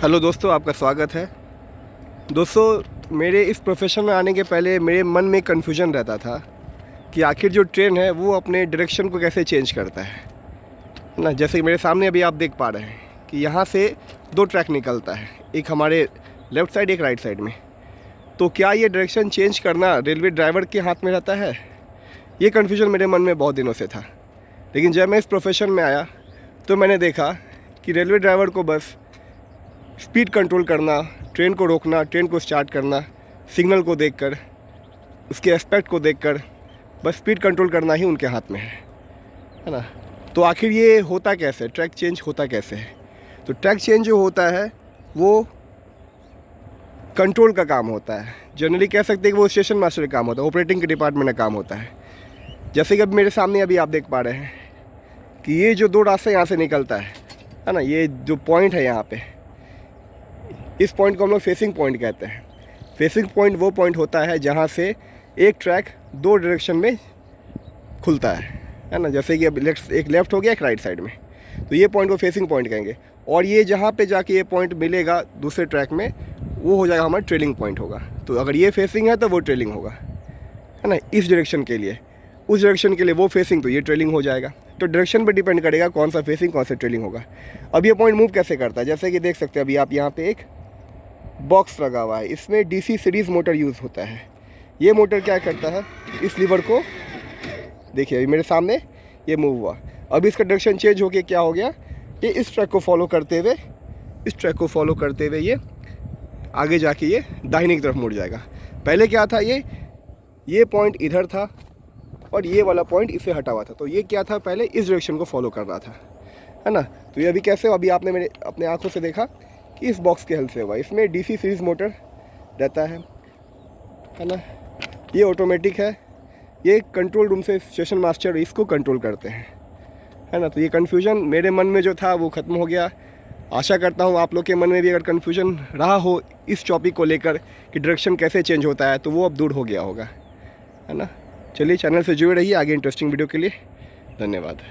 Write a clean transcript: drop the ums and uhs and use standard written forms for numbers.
Hello दोस्तों, आपका स्वागत है। दोस्तों, मेरे इस प्रोफेशन में आने के पहले मेरे मन में कन्फ्यूजन रहता था कि आखिर जो ट्रेन है वो अपने डायरेक्शन को कैसे चेंज करता है ना। जैसे कि मेरे सामने अभी आप देख पा रहे हैं कि यहाँ से दो ट्रैक निकलता है, एक हमारे लेफ़्ट साइड, एक राइट साइड में। तो क्या ये डायरेक्शन चेंज करना रेलवे ड्राइवर के हाथ में रहता है? ये कन्फ्यूजन मेरे मन में बहुत दिनों से था। लेकिन जब मैं इस प्रोफेशन में आया तो मैंने देखा कि रेलवे ड्राइवर को बस स्पीड कंट्रोल करना, ट्रेन को रोकना, ट्रेन को स्टार्ट करना, सिग्नल को देखकर, उसके एस्पेक्ट को देखकर बस स्पीड कंट्रोल करना ही उनके हाथ में है ना। तो आखिर ये होता कैसे, ट्रैक चेंज होता कैसे है? तो ट्रैक चेंज जो होता है वो कंट्रोल का काम होता है। जनरली कह सकते हैं कि वो स्टेशन मास्टर का काम होता है, ऑपरेटिंग के डिपार्टमेंट का काम होता है। जैसे कि अब मेरे सामने अभी आप देख पा रहे हैं कि ये जो दो रास्ते यहाँ से निकलता है ना, ये जो पॉइंट है यहाँ पे, इस पॉइंट को हम लोग फेसिंग पॉइंट कहते हैं। फेसिंग पॉइंट वो पॉइंट होता है जहाँ से एक ट्रैक दो डायरेक्शन में खुलता है ना। जैसे कि अब एक लेफ़्ट हो गया, एक राइट साइड में, तो ये पॉइंट को फेसिंग पॉइंट कहेंगे। और ये जहाँ पे जाके ये पॉइंट मिलेगा दूसरे ट्रैक में, वो हो जाएगा हमारा ट्रेलिंग पॉइंट होगा। तो अगर ये फेसिंग है तो वो ट्रेलिंग होगा, है ना, इस डायरेक्शन के लिए। उस डायरेक्शन के लिए वो फेसिंग, तो ये ट्रेलिंग हो जाएगा। तो डायरेक्शन पे डिपेंड करेगा कौन सा फेसिंग, कौन सा ट्रेलिंग होगा। अब ये पॉइंट मूव कैसे करता है, जैसे कि देख सकते हैं अभी आप यहाँ पे एक बॉक्स लगा हुआ है, इसमें डीसी सीरीज़ मोटर यूज़ होता है। ये मोटर क्या करता है, इस लीवर को देखिए अभी मेरे सामने ये मूव हुआ। अब इसका डायरेक्शन चेंज होके क्या हो गया, ये इस ट्रैक को फॉलो करते हुए, इस ट्रैक को फॉलो करते हुए ये आगे जाके ये दाहिने की तरफ मुड़ जाएगा। पहले क्या था, ये पॉइंट इधर था और ये वाला पॉइंट इससे हटा हुआ था। तो ये क्या था, पहले इस डायरेक्शन को फॉलो कर रहा था, है ना। तो ये अभी कैसे, अभी आपने मेरे अपने आंखों से देखा कि इस बॉक्स के हेल्प से हुआ। इसमें डीसी सीरीज़ मोटर रहता है ना। ये ऑटोमेटिक है, ये कंट्रोल रूम से स्टेशन मास्टर इसको कंट्रोल करते हैं, है ना। तो ये कन्फ्यूजन मेरे मन में जो था वो ख़त्म हो गया। आशा करता हूँ आप लोग के मन में भी अगर कन्फ्यूजन रहा हो इस टॉपिक को लेकर कि डायरेक्शन कैसे चेंज होता है, तो वो अब दूर हो गया होगा, है ना। चलिए, चैनल से जुड़े रहिए आगे इंटरेस्टिंग वीडियो के लिए। धन्यवाद।